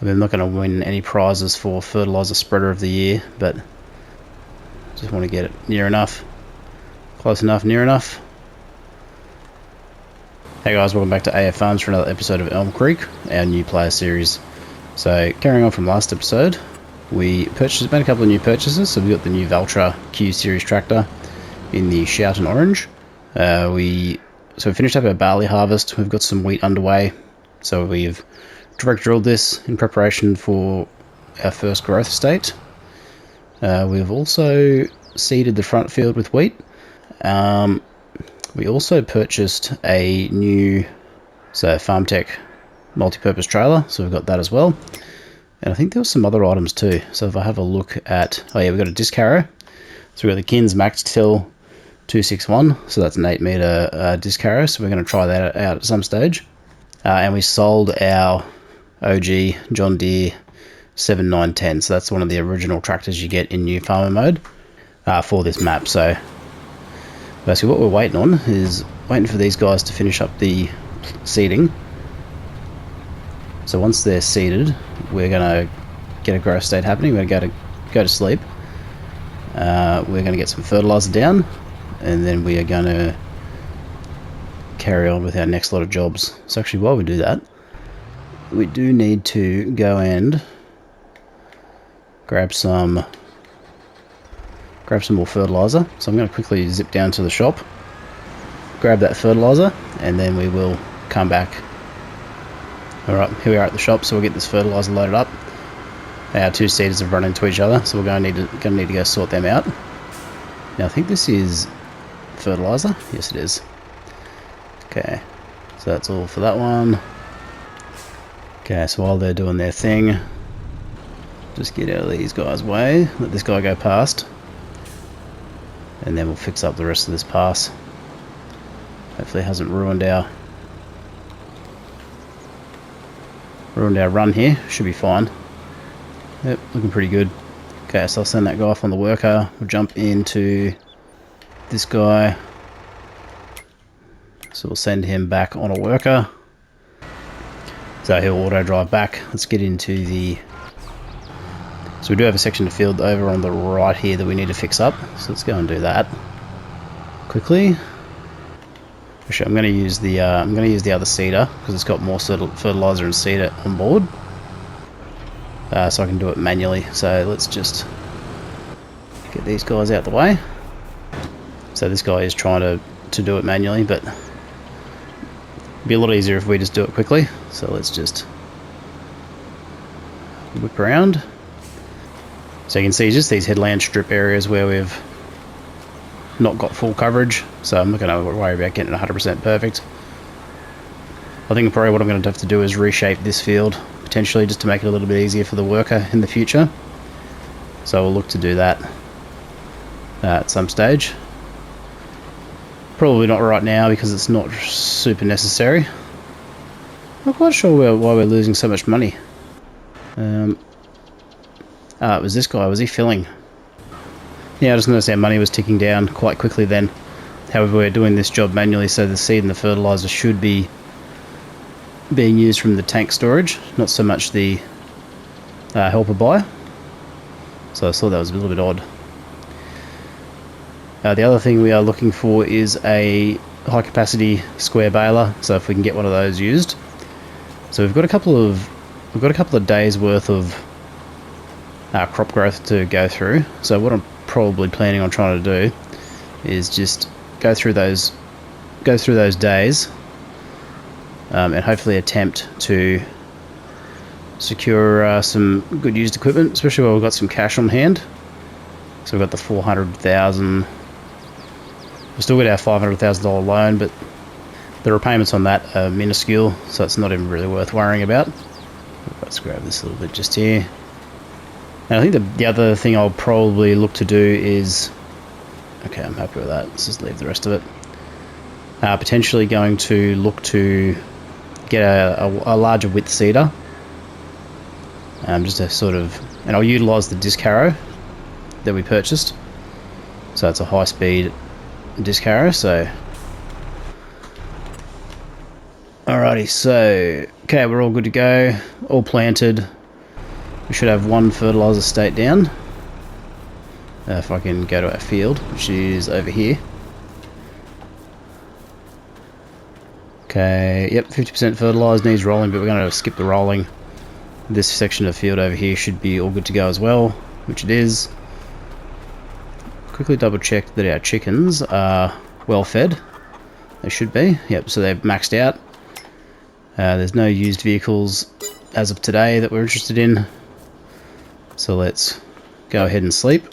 I'm not going to win any prizes for Fertilizer Spreader of the Year, but just want to get it near enough. Close enough, near enough. Hey guys, welcome back to AF Farms for another episode of Elm Creek, our new player series. So, carrying on from last episode, we made a couple of new purchases. So we've got the new Valtra Q Series tractor in the Shoughton Orange. We finished up our barley harvest. We've got some wheat underway. So we've direct drilled this in preparation for our first growth state. We've also seeded the front field with wheat. We also purchased a new FarmTech multi-purpose trailer, so we've got that as well. And I think there were some other items too. So if I have a look at, we've got a disc harrow. So we've got the Kins Max Till 261, so that's an 8 meter disc harrow. So we're going to try that out at some stage. And we sold our OG John Deere 7910. So that's one of the original tractors you get in new farmer mode for this map. So basically what we're waiting on is waiting for these guys to finish up the seeding. So once they're seeded, we're going to get a growth state happening. We're going to go to sleep. We're going to get some fertilizer down, and then we are going to carry on with our next lot of jobs. So actually while we do that, we do need to go and grab some more fertilizer. So I'm going to quickly zip down to the shop, grab that fertilizer, and then we will come back. Alright, here we are at the shop, so we'll get this fertilizer loaded up. Our two seeders have run into each other, so we're going to need to go sort them out. Now I think this is fertilizer. Yes it is. Okay, so that's all for that one. Okay, so while they're doing their thing, just get out of these guys' way, let this guy go past, and then we'll fix up the rest of this pass. Hopefully it hasn't ruined our run here. Should be fine. Yep, looking pretty good. Okay, so I'll send that guy off on the worker. We'll jump into this guy. So we'll send him back on a worker. So he'll auto drive back. Let's get into the... So we do have a section of field over on the right here that we need to fix up. So let's go and do that quickly. Actually, I'm going to use the other seeder because it's got more fertilizer and seeder on board. So I can do it manually. So let's just get these guys out the way. So this guy is trying to do it manually, but it'd be a lot easier if we just do it quickly. So let's just whip around. So you can see just these headland strip areas where we've not got full coverage. So I'm not going to worry about getting it 100% perfect. I think probably what I'm going to have to do is reshape this field potentially just to make it a little bit easier for the worker in the future. So we'll look to do that at some stage. Probably not right now because it's not super necessary. I'm not quite sure why we're losing so much money. It was this guy. Was he filling? Yeah, I just noticed our money was ticking down quite quickly then. However, we're doing this job manually, so the seed and the fertilizer should be being used from the tank storage, not so much the helper buy. So I thought that was a little bit odd. The other thing we are looking for is a high capacity square baler, so if we can get one of those used. So we've got a couple of days worth of crop growth to go through. So what I'm probably planning on trying to do is just go through those days and hopefully attempt to secure some good used equipment, especially while we've got some cash on hand. So we've got the 400,000. We've still got our $500,000 loan, but the repayments on that are minuscule, so it's not even really worth worrying about. Let's grab this a little bit just here. And I think the other thing I'll probably look to do is... Okay, I'm happy with that. Let's just leave the rest of it. Potentially going to look to get a larger width seeder. Just to sort of... And I'll utilise the disc harrow that we purchased. So it's a high speed disc harrow, so... Alrighty, so... Okay, we're all good to go. All planted. We should have one fertilizer state down. If I can go to our field, which is over here. Okay, yep, 50% fertilised, needs rolling, but we're going to skip the rolling. This section of the field over here should be all good to go as well, which it is. Quickly double check that our chickens are well fed. They should be, yep, so they're maxed out. There's no used vehicles as of today that we're interested in. So let's go ahead and sleep.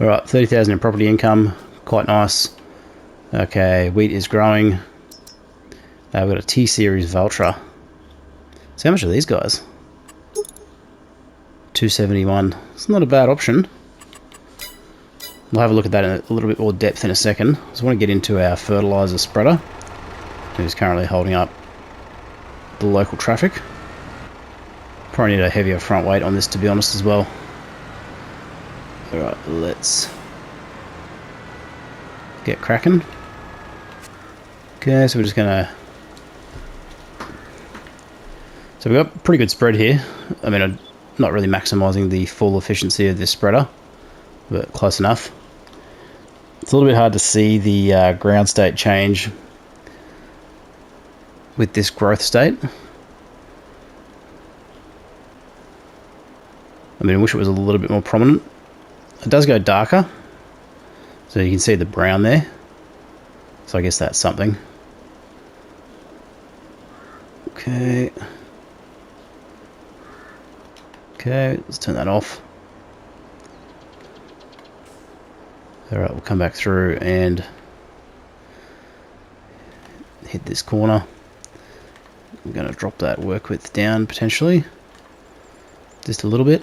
Alright, 30,000 in property income, quite nice. Okay, wheat is growing. We've got a T-Series Valtra. So how much are these guys? 271. It's not a bad option. We'll have a look at that in a little bit more depth in a second. I just want to get into our fertilizer spreader, who's currently holding up the local traffic. Probably need a heavier front weight on this, to be honest, as well. Alright, let's get cracking. Okay, so we're just gonna... So we've got a pretty good spread here. I mean, I'm not really maximising the full efficiency of this spreader, but close enough. It's a little bit hard to see the ground state change with this growth state. I mean, I wish it was a little bit more prominent. It does go darker, so you can see the brown there. So I guess that's something. Okay. Okay, let's turn that off. Alright, we'll come back through and hit this corner. I'm going to drop that work width down potentially. Just a little bit.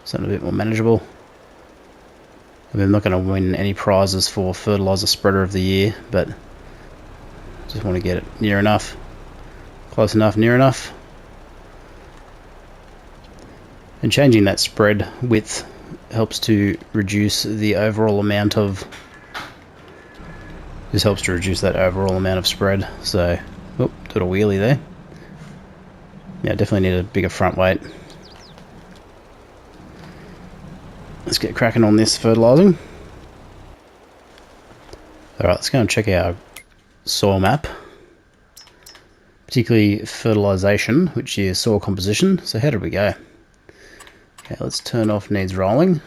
Something a bit more manageable. I mean, I'm not going to win any prizes for Fertilizer Spreader of the Year, but just want to get it near enough. Close enough, near enough. And changing that spread width helps to reduce the overall amount of... This helps to reduce that overall amount of spread. So, oh, did a wheelie there. Yeah, definitely need a bigger front weight. Let's get cracking on this fertilizing. Alright, let's go and check our soil map. Particularly fertilization, which is soil composition. So how did we go? Okay, let's turn off needs rolling.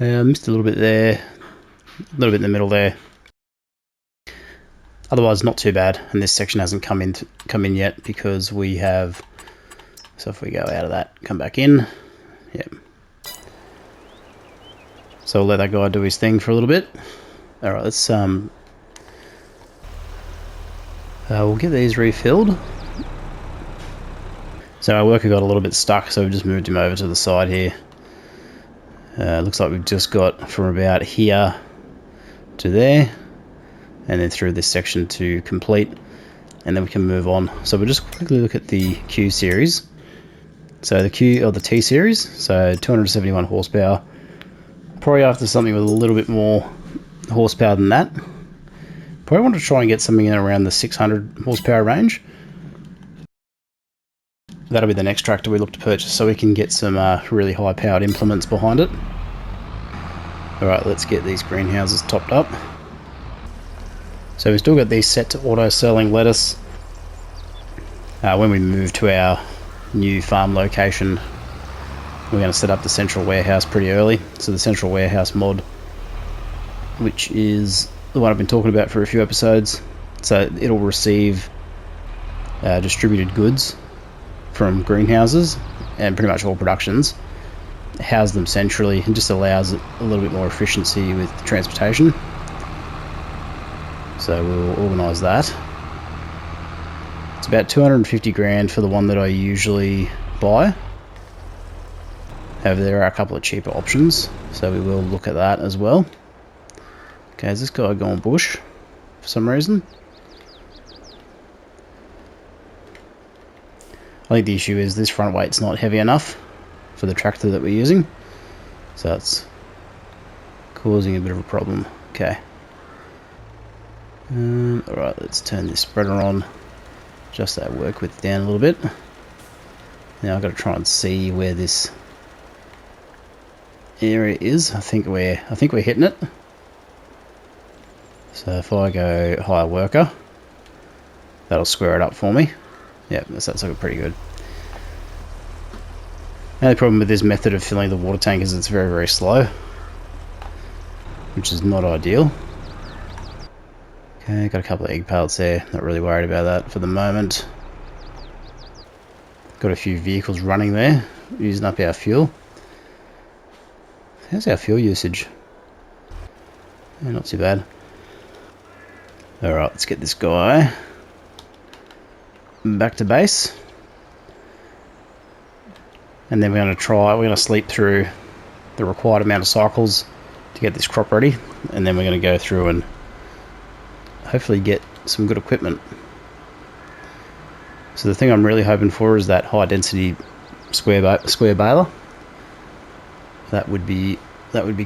Missed a little bit there. A little bit in the middle there. Otherwise, not too bad. And this section hasn't come in yet because we have... So if we go out of that, come back in. Yep. So we'll let that guy do his thing for a little bit. Alright, let's we'll get these refilled. So our worker got a little bit stuck, so we just moved him over to the side here. Looks like we've just got from about here to there, and then through this section to complete, and then we can move on. So we'll just quickly look at the Q series. So the Q or the T series, so 271 horsepower. Probably after something with a little bit more horsepower than that. Probably want to try and get something in around the 600 horsepower range. That'll be the next tractor we look to purchase, so we can get some really high powered implements behind it. Alright, let's get these greenhouses topped up. So we've still got these set to auto selling lettuce. When we move to our new farm location, we're going to set up the central warehouse pretty early. So the central warehouse mod, which is the one I've been talking about for a few episodes. So it'll receive distributed goods from greenhouses and pretty much all productions, house them centrally, and just allows a little bit more efficiency with transportation. So we'll organise that. It's about 250 grand for the one that I usually buy. However, there are a couple of cheaper options, so we will look at that as well. Okay, has this guy gone bush for some reason? I think the issue is this front weight's not heavy enough for the tractor that we're using, so that's causing a bit of a problem. Okay. Alright, let's turn this spreader on. Adjust that work width down a little bit. Now I've got to try and see where this area is. I think we're hitting it. So if I go hire worker, that'll square it up for me. Yeah, that's looking pretty good. The only problem with this method of filling the water tank is it's very, very slow, which is not ideal. Okay, got a couple of egg pallets there. Not really worried about that for the moment. Got a few vehicles running there, using up our fuel. How's our fuel usage? Yeah, not too bad. Alright, let's get this guy back to base. And then we're going to sleep through the required amount of cycles to get this crop ready. And then we're going to go through and hopefully get some good equipment. So the thing I'm really hoping for is that high density square baler. That would be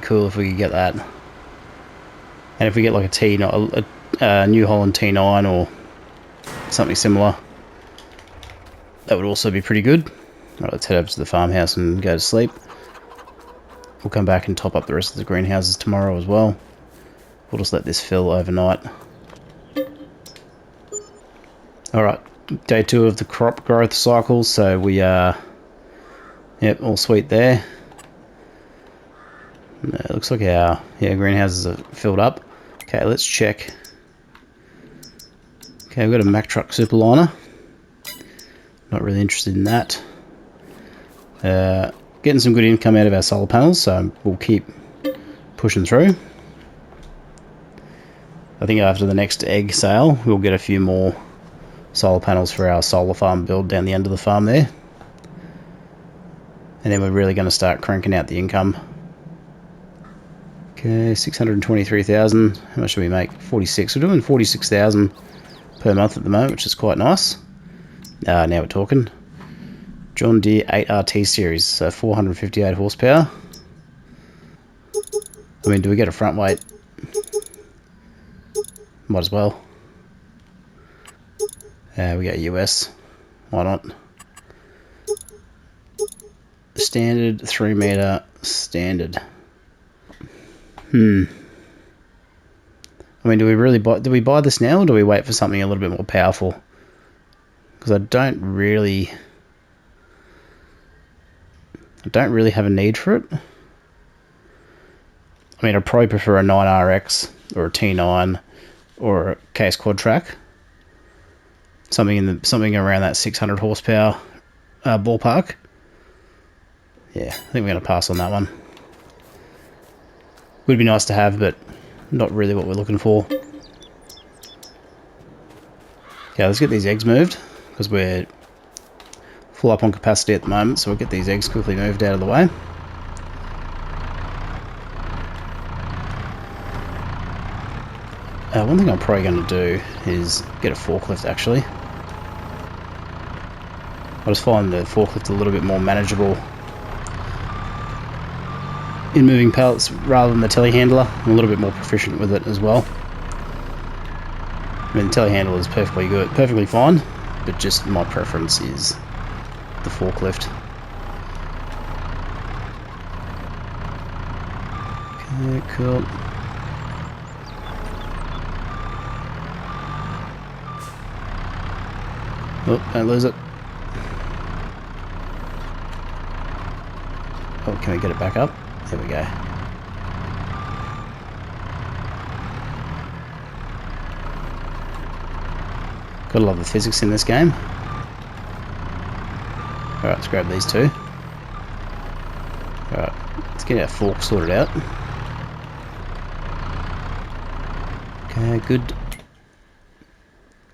cool if we could get that. And if we get like a New Holland T9 or something similar, that would also be pretty good. Alright, let's head over to the farmhouse and go to sleep. We'll come back and top up the rest of the greenhouses tomorrow as well. We'll just let this fill overnight. Alright, day 2 of the crop growth cycle, so we are, yep, all sweet there. It looks like our greenhouses are filled up. Okay, let's check. Okay, we've got a Mack Truck Superliner. Not really interested in that. Getting some good income out of our solar panels, so we'll keep pushing through. I think after the next egg sale, we'll get a few more solar panels for our solar farm build down the end of the farm there. And then we're really going to start cranking out the income. Okay, 623,000. How much do we make? 46. We're doing 46,000 per month at the moment, which is quite nice. Now we're talking. John Deere 8RT series, so 458 horsepower. I mean, do we get a front weight? Might as well. We got US. Why not? Standard 3 meter standard. I mean, do we buy this now, or do we wait for something a little bit more powerful? Because I don't really have a need for it. I mean, I'd probably prefer a 9RX or a T9 or a Case Quad Track. Something around that 600 horsepower ballpark. Yeah, I think we're going to pass on that one. Would be nice to have, but not really what we're looking for. Yeah, let's get these eggs moved, because we're full up on capacity at the moment, so we'll get these eggs quickly moved out of the way. One thing I'm probably going to do is get a forklift, actually. I just find the forklift a little bit more manageable in moving pallets rather than the telehandler. I'm a little bit more proficient with it as well. I mean, the telehandler is perfectly fine, but just my preference is the forklift. Okay, cool. Oh, don't lose it. Oh, can we get it back up? There we go. Gotta love the physics in this game. Alright, let's grab these two. Alright, let's get our fork sorted out. Okay, good.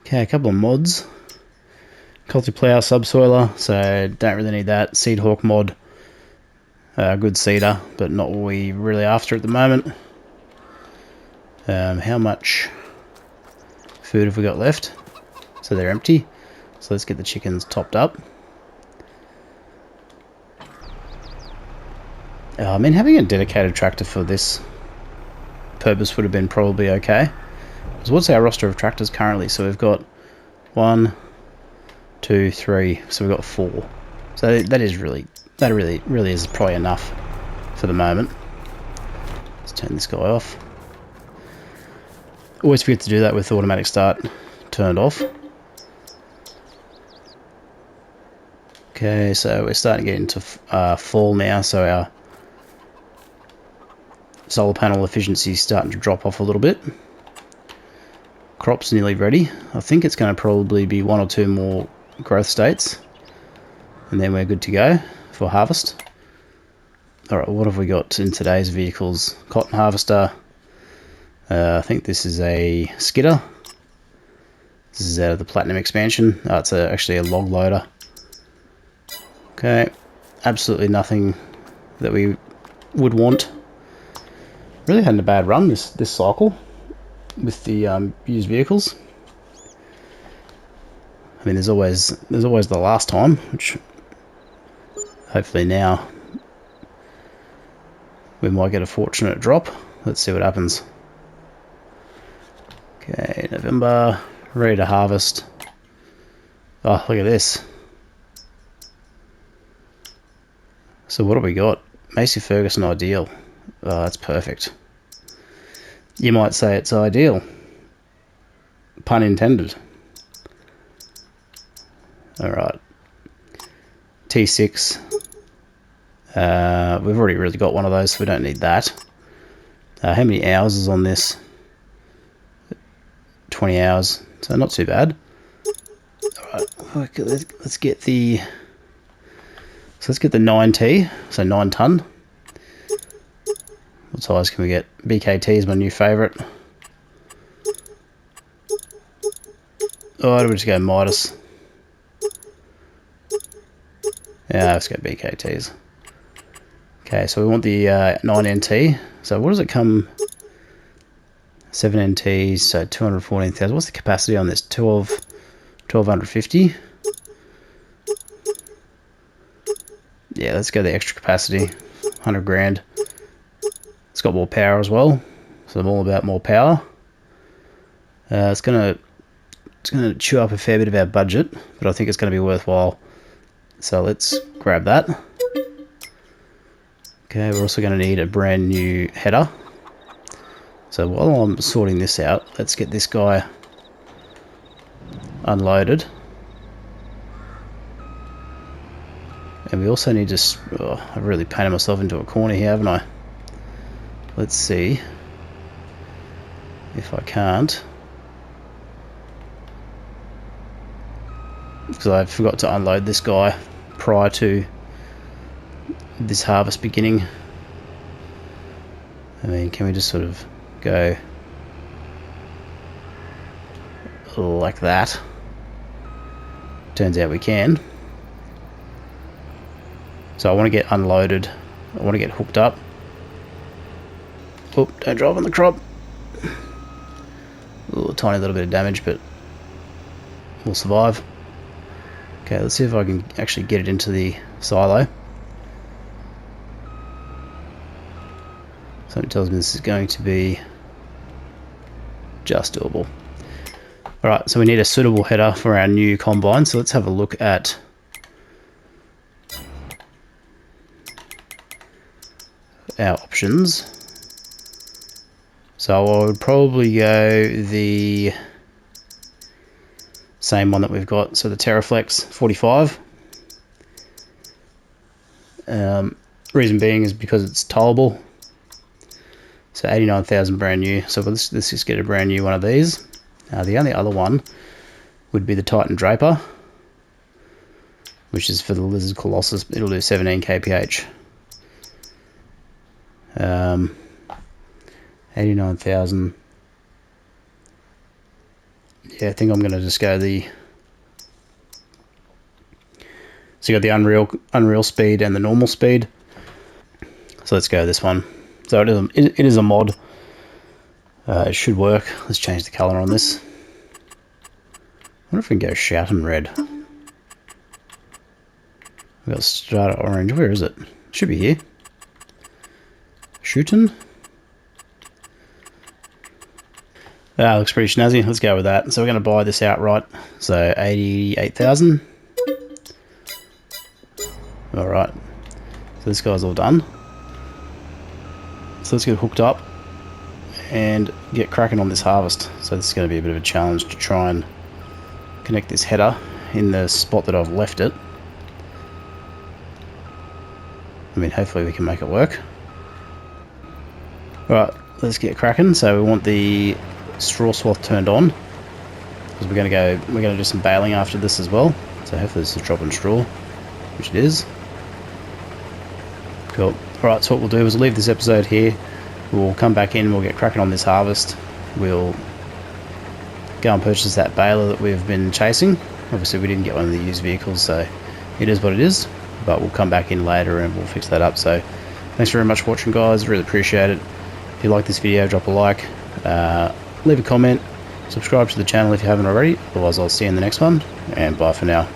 Okay, a couple of mods. Cultiplow subsoiler, so don't really need that. Seed Hawk mod. Good seeder, but not what we really after at the moment. How much food have we got left? So they're empty. So let's get the chickens topped up. I mean, having a dedicated tractor for this purpose would have been probably okay. So what's our roster of tractors currently? So we've got 1, 2, 3. So we've got 4. So that really is probably enough for the moment. Let's turn this guy off. Always forget to do that with automatic start turned off. Okay, so we're starting to get into fall now, so our solar panel efficiency is starting to drop off a little bit. Crop's nearly ready. I think it's going to probably be 1 or 2 more growth states, and then we're good to go for harvest. Alright, what have we got in today's vehicles? Cotton harvester. I think this is a skidder. This is out of the Platinum expansion. It's actually a log loader. Okay, absolutely nothing that we would want. Really hadn't a bad run this cycle with the used vehicles. I mean, there's always the last time, which hopefully now we might get a fortunate drop. Let's see what happens. Okay, November, ready to harvest. Oh, look at this. So what have we got? Macy Ferguson ideal. Oh, that's perfect. You might say it's ideal. Pun intended. Alright. T6. We've already really got one of those, so we don't need that. How many hours is on this? 20 hours, so not too bad. Alright, let's get the... So let's get the 9T, so 9 ton. What size can we get? BKT is my new favourite. Oh, do we just go Midas? Yeah, let's go BKTs. Okay, so we want the 9NT. So what does it come? 7NTs, so 214,000. What's the capacity on this? 1250. Yeah, let's go the extra capacity. 100 grand. It's got more power as well, so I'm all about more power. It's gonna chew up a fair bit of our budget, but I think it's gonna be worthwhile. So let's grab that. Okay, we're also gonna need a brand new header. So while I'm sorting this out, let's get this guy unloaded. And we also need to... Oh, I've really painted myself into a corner here, haven't I? Let's see if I can't. Because I forgot to unload this guy prior to this harvest beginning. I mean, can we just sort of go like that? Turns out we can. So I want to get unloaded. I want to get hooked up. Oh, don't drive on the crop. A tiny little bit of damage, but we'll survive. Okay, let's see if I can actually get it into the silo. Something tells me this is going to be just doable. Alright, so we need a suitable header for our new combine, so let's have a look at our options. So I would probably go the same one that we've got, so the Terraflex 45. Reason being is because it's towable. So 89,000 brand new. So let's just get a brand new one of these. The only other one would be the Titan Draper, which is for the Lizard Colossus. It'll do 17 kph. 89,000. Yeah, I think I'm going to just go the... So you got the Unreal speed and the normal speed. So let's go this one. So it is a mod. It should work. Let's change the color on this. I wonder if we can go Shouten Red. We've got Strata Orange. Where is it? Should be here. Shouten. That looks pretty snazzy. Let's go with that. So we're going to buy this outright. So 88,000. Alright, so this guy's all done. So let's get hooked up and get cracking on this harvest. So this is going to be a bit of a challenge to try and connect this header in the spot that I've left it. I mean, hopefully we can make it work. Alright, let's get cracking. So we want the straw swath turned on, because we're going to do some baling after this as well. So hopefully this is dropping straw, which it is. Cool. Alright, so what we'll do is leave this episode here. We'll come back in, we'll get cracking on this harvest. We'll go and purchase that baler that we've been chasing. Obviously we didn't get one of the used vehicles, so it is what it is. But we'll come back in later and we'll fix that up. So thanks very much for watching, guys. Really appreciate it. If you like this video, drop a like, leave a comment, subscribe to the channel if you haven't already. Otherwise I'll see you in the next one, and bye for now.